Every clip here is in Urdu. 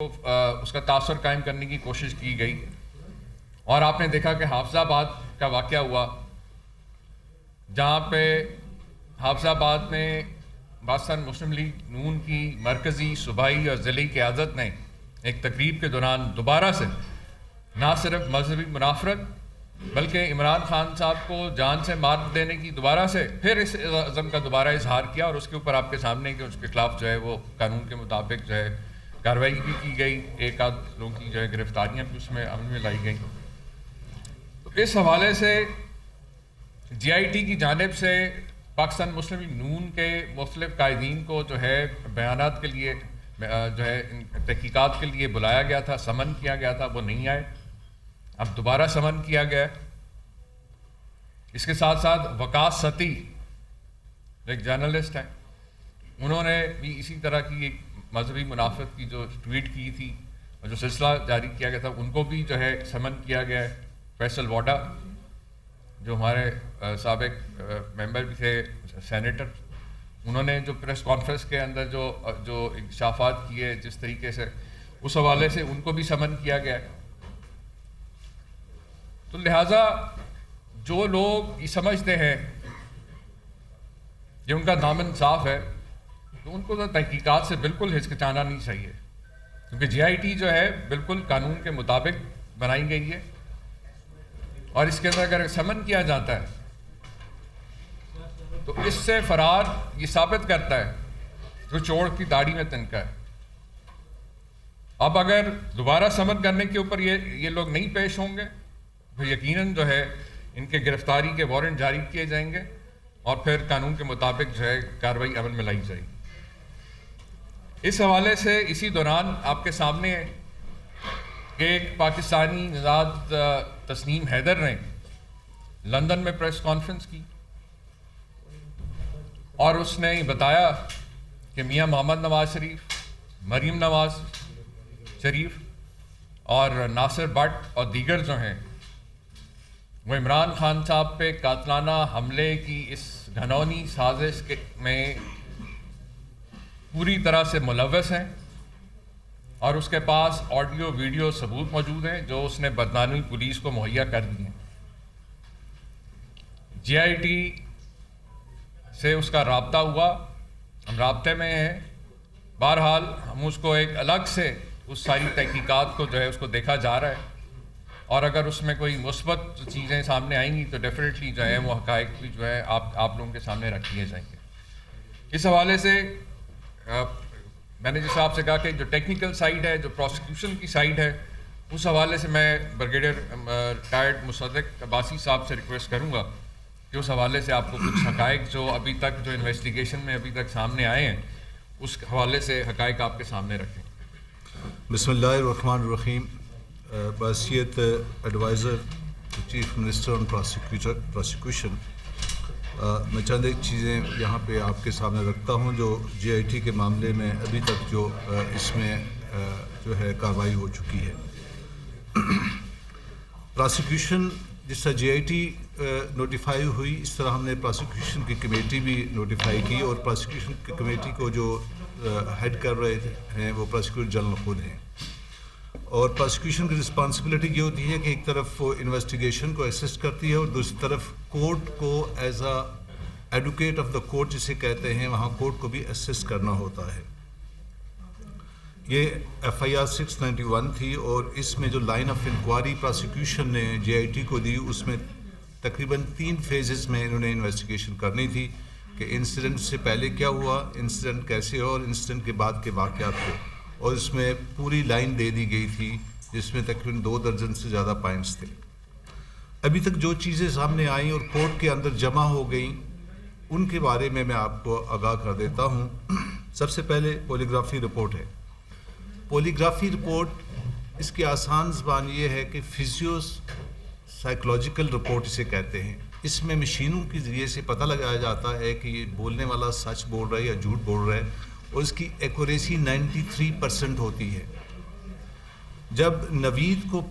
اس کا تاثر قائم کرنے کی کوشش کی گئی اور آپ نے دیکھا کہ حافظ آباد کا واقعہ ہوا جہاں پہ حافظ آباد میں پاکستان مسلم لیگ نون کی مرکزی صوبائی اور ضلعی قیادت نے ایک تقریب کے دوران دوبارہ سے نہ صرف مذہبی منافرت بلکہ عمران خان صاحب کو جان سے مار دینے کی دوبارہ سے پھر اس عزم کا دوبارہ اظہار کیا اور اس کے اوپر آپ کے سامنے کہ اس کے خلاف جو ہے وہ قانون کے مطابق جو ہے کارروائی بھی کی گئی، ایک آدھ لوگوں کی جو ہے گرفتاریاں بھی اس میں عمل میں لائی گئیں۔ تو اس حوالے سے جی آئی ٹی کی جانب سے پاکستان مسلم لیگ نون کے مختلف قائدین کو جو ہے بیانات کے لیے جو ہے تحقیقات کے لیے بلایا گیا تھا، سمن کیا گیا تھا، وہ نہیں آئے، اب دوبارہ سمن کیا گیا ہے۔ اس کے ساتھ ساتھ وقاص ستی ایک جرنلسٹ ہیں، انہوں نے بھی اسی طرح کی ایک مذہبی منافرت کی جو ٹویٹ کی تھی اور جو سلسلہ جاری کیا گیا تھا ان کو بھی جو ہے سمن کیا گیا ہے۔ فیصل واڈا جو ہمارے سابق ممبر بھی تھے سینیٹر، انہوں نے جو پریس کانفرنس کے اندر جو انکشافات کیے جس طریقے سے اس حوالے سے ان کو بھی سمن کیا گیا ہے۔ تو لہٰذا جو لوگ یہ سمجھتے ہیں یہ ان کا دامن صاف ہے تو ان کو تو تحقیقات سے بالکل ہچکچانا نہیں چاہیے، کیونکہ جی آئی ٹی جو ہے بالکل قانون کے مطابق بنائی گئی ہے اور اس کے اندر اگر سمن کیا جاتا ہے تو اس سے فرار یہ ثابت کرتا ہے کہ چور کی داڑھی میں تنکا ہے۔ اب اگر دوبارہ سمن کرنے کے اوپر یہ لوگ نہیں پیش ہوں گے تو یقیناً جو ہے ان کے گرفتاری کے وارنٹ جاری کیے جائیں گے اور پھر قانون کے مطابق جو ہے کارروائی عمل میں لائی جائے گی۔ اس حوالے سے اسی دوران آپ کے سامنے ایک پاکستانی نژاد تسنیم حیدر نے لندن میں پریس کانفرنس کی اور اس نے بتایا کہ میاں محمد نواز شریف، مریم نواز شریف اور ناصر بٹ اور دیگر جو ہیں وہ عمران خان صاحب پہ قاتلانہ حملے کی اس گھنونی سازش میں پوری طرح سے ملوث ہیں اور اس کے پاس آڈیو ویڈیو ثبوت موجود ہیں جو اس نے برطانوی پولیس کو مہیا کر دی ہیں۔ جی آئی ٹی سے اس کا رابطہ ہوا، ہم رابطے میں ہیں، بہرحال ہم اس کو ایک الگ سے اس ساری تحقیقات کو جو ہے اس کو دیکھا جا رہا ہے اور اگر اس میں کوئی مثبت چیزیں سامنے آئیں گی تو ڈیفینیٹلی جو ہے وہ حقائق بھی جو ہے آپ لوگوں کے سامنے رکھ دیے جائیں گے۔ اس حوالے سے میں نے جس آپ سے کہا کہ جو ٹیکنیکل سائیڈ ہے، جو پروسیکیوشن کی سائیڈ ہے، اس حوالے سے میں بریگیڈیئر ریٹائرڈ مصدق عباسی صاحب سے ریکویسٹ کروں گا کہ اس حوالے سے آپ کو کچھ حقائق جو ابھی تک جو انویسٹیگیشن میں ابھی تک سامنے آئے ہیں اس حوالے سے حقائق آپ کے سامنے رکھیں۔ بسم اللہ الرحمن الرحیم۔ بحیثیت ایڈوائزر چیف منسٹر آن پروسیکیوشن میں چند ایک چیزیں یہاں پہ آپ کے سامنے رکھتا ہوں جو جی آئی ٹی کے معاملے میں ابھی تک جو اس میں جو ہے کارروائی ہو چکی ہے۔ پروسیکیوشن جس طرح جی آئی ٹی نوٹیفائی ہوئی اس طرح ہم نے پروسیکیوشن کی کمیٹی بھی نوٹیفائی کی اور پروسیکیوشن کی کمیٹی کو جو ہیڈ کر رہے ہیں وہ پروسیکیوٹر جنرل خود ہیں اور پروسیکیوشن کی رسپانسبلٹی یہ ہوتی ہے کہ ایک طرف وہ انویسٹیگیشن کو اسسٹ کرتی ہے اور دوسری طرف کورٹ کو as a advocate of the court جسے کہتے ہیں وہاں کورٹ کو بھی اسسٹ کرنا ہوتا ہے۔ یہ ایف آئی آر 691 تھی اور اس میں جو لائن آف انکوائری پروسیکیوشن نے جے آئی ٹی کو دی اس میں تقریباً 3 فیزز میں انہوں نے انویسٹیگیشن کرنی تھی کہ انسیڈنٹ سے پہلے کیا ہوا، انسیڈنٹ کیسے ہوا اور انسیڈنٹ کے بعد کے واقعات کو، اور اس میں پوری لائن دے دی گئی تھی جس میں تقریباً 2 درجن سے زیادہ پوائنٹس تھے۔ ابھی تک جو چیزیں سامنے آئیں اور کورٹ کے اندر جمع ہو گئیں ان کے بارے میں آپ کو آگاہ کر دیتا ہوں۔ سب سے پہلے پولیگرافی رپورٹ ہے۔ پولیگرافی رپورٹ اس کی آسان زبان یہ ہے کہ فزیو سائیکولوجیکل رپورٹ اسے کہتے ہیں۔ اس میں مشینوں کے ذریعے سے پتہ لگایا جاتا ہے کہ یہ بولنے والا سچ بول رہا ہے یا جھوٹ بول رہا ہے اور اس کی ایکوریسی 93% ہوتی ہے۔ جب نوید کو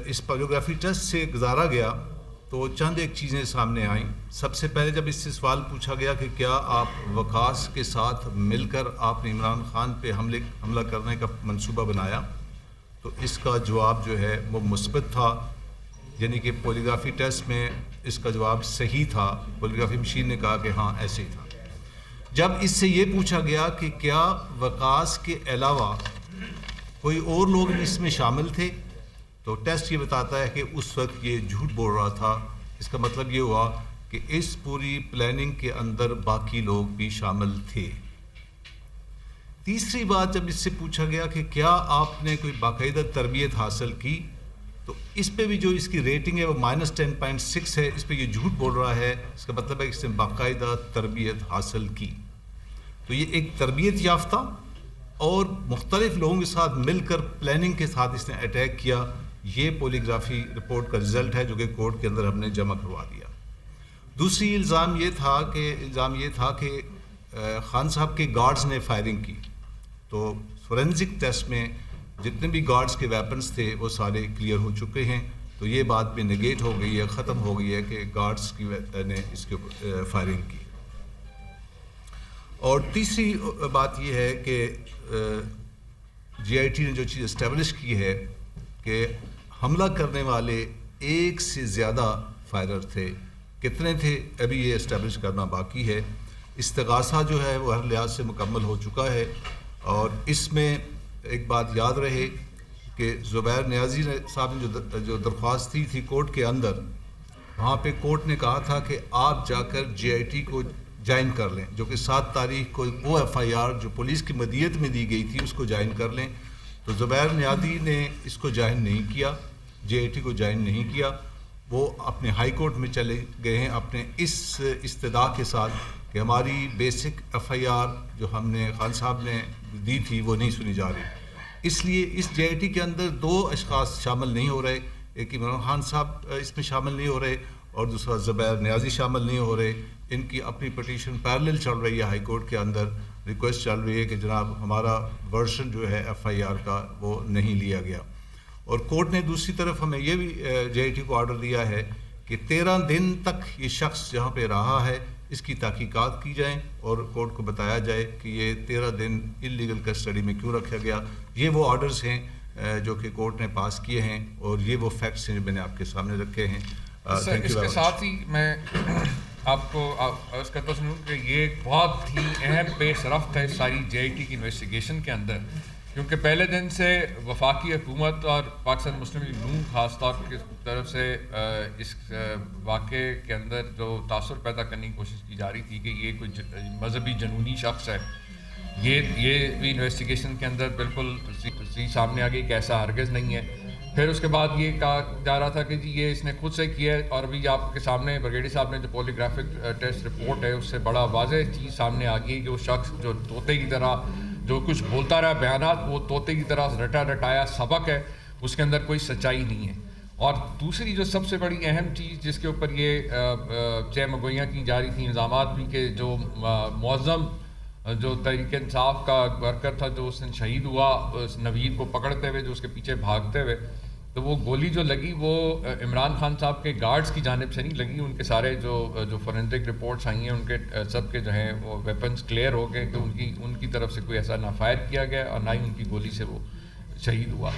اس پولیگرافی ٹیسٹ سے گزارا گیا تو چند ایک چیزیں سامنے آئیں. سب سے پہلے جب اس سے سوال پوچھا گیا کہ کیا آپ وقاص کے ساتھ مل کر آپ نے عمران خان پہ حملہ کرنے کا منصوبہ بنایا، تو اس کا جواب جو ہے وہ مثبت تھا، یعنی کہ پولیگرافی ٹیسٹ میں اس کا جواب صحیح تھا. پولیگرافی مشین نے کہا کہ ہاں ایسے ہی تھا. جب اس سے یہ پوچھا گیا کہ کیا وقاص کے علاوہ کوئی اور لوگ بھی اس میں شامل تھے، تو ٹیسٹ یہ بتاتا ہے کہ اس وقت یہ جھوٹ بول رہا تھا. اس کا مطلب یہ ہوا کہ اس پوری پلاننگ کے اندر باقی لوگ بھی شامل تھے. تیسری بات جب اس سے پوچھا گیا کہ کیا آپ نے کوئی باقاعدہ تربیت حاصل کی، تو اس پہ بھی جو اس کی ریٹنگ ہے وہ -10.6 ہے. اس پہ یہ جھوٹ بول رہا ہے. اس کا مطلب ہے کہ اس نے باقاعدہ تربیت حاصل کی. تو یہ ایک تربیت یافتہ اور مختلف لوگوں کے ساتھ مل کر پلاننگ کے ساتھ اس نے اٹیک کیا. یہ پولیگرافی رپورٹ کا رزلٹ ہے جو کہ کورٹ کے اندر ہم نے جمع کروا دیا. دوسری الزام یہ تھا کہ خان صاحب کے گارڈز نے فائرنگ کی. تو فورینزک ٹیسٹ میں جتنے بھی گارڈز کے ویپنز تھے وہ سارے کلیئر ہو چکے ہیں. تو یہ بات بھی نگیٹ ہو گئی ہے، ختم ہو گئی ہے کہ گارڈز نے اس کے اوپر فائرنگ کی. اور تیسری بات یہ ہے کہ GIT نے جو چیز اسٹیبلش کی ہے کہ حملہ کرنے والے ایک سے زیادہ فائرر تھے. کتنے تھے ابھی یہ اسٹیبلش کرنا باقی ہے. استغاثہ جو ہے وہ ہر لحاظ سے مکمل ہو چکا ہے. اور اس میں ایک بات یاد رہے کہ زبیر نیازی صاحب نے جو درخواست دی تھی کورٹ کے اندر، وہاں پہ کورٹ نے کہا تھا کہ آپ جا کر GIT کو جوائن کر لیں، جو کہ 7 تاریخ کو وہ FIR جو پولیس کی مدیت میں دی گئی تھی اس کو جوائن کر لیں. تو زبیر نیازی نے اس کو جوائن نہیں کیا، GIT کو جوائن نہیں کیا. وہ اپنے ہائی کورٹ میں چلے گئے ہیں اپنے اس استدعا کے ساتھ کہ ہماری بیسک FIR جو ہم نے خان صاحب نے دی تھی وہ نہیں سنی جا رہی. اس لیے اس GIT کے اندر 2 اشخاص شامل نہیں ہو رہے. ایک عمران خان صاحب اس میں شامل نہیں ہو رہے اور دوسرا زبیر نیازی شامل نہیں ہو رہے. ان کی اپنی پٹیشن پیرلل چل رہی ہے ہائی کورٹ کے اندر. ریکویسٹ چل رہی ہے کہ جناب ہمارا ورژن جو ہے FIR کا وہ نہیں لیا گیا. اور کورٹ نے دوسری طرف ہمیں یہ بھی GIT کو آرڈر دیا ہے کہ 13 دن تک یہ شخص جہاں پہ رہا ہے اس کی تحقیقات کی جائیں اور کورٹ کو بتایا جائے کہ یہ 13 دن انلیگل کسٹڈی میں کیوں رکھا گیا. یہ وہ آرڈرز ہیں جو کہ کورٹ نے پاس کیے ہیں اور یہ وہ فیکٹس ہیں جو میں نے آپ کے سامنے رکھے ہیں. اس کے ساتھ ہی میں آپ کو اس کا سنوں کہ یہ ایک بہت ہی اہم پیش رفت ہے ساری GIT کی انویسٹیگیشن کے اندر، کیونکہ پہلے دن سے وفاقی حکومت اور پاکستان مسلم لیگ نون خاص طور کی طرف سے اس واقعے کے اندر جو تاثر پیدا کرنے کی کوشش کی جا رہی تھی کہ یہ کوئی مذہبی جنونی شخص ہے. یہ بھی انویسٹیگیشن کے اندر بالکل سامنے آ گئی کہ ایسا ہرگز نہیں ہے. پھر اس کے بعد یہ کہا جا رہا تھا کہ جی یہ اس نے خود سے کیا ہے. اور ابھی آپ کے سامنے بریگیڈی صاحب نے جو پولیگرافک ٹیسٹ رپورٹ ہے اس سے بڑا واضح چیز سامنے آ گئی کہ وہ شخص جو طوطے کی طرح جو کچھ بولتا رہا بیانات وہ طوطے کی طرح رٹا رٹایا سبق ہے، اس کے اندر کوئی سچائی نہیں ہے. اور دوسری جو سب سے بڑی اہم چیز جس کے اوپر یہ چہمگوئیاں کی جا رہی تھیں، الزامات بھی کہ جو معظم جو تحریک انصاف کا ورکر تھا جو اس دن شہید ہوا اس نوید کو پکڑتے ہوئے جو اس کے پیچھے بھاگتے ہوئے، تو وہ گولی جو لگی وہ عمران خان صاحب کے گارڈز کی جانب سے نہیں لگی. ان کے سارے جو فورینزک رپورٹس آئی ہیں ان کے سب کے جو ہیں وہ ویپنز کلیئر ہو گئے کہ ان کی طرف سے کوئی ایسا نہ فائر کیا گیا اور نہ ہی ان کی گولی سے وہ شہید ہوا.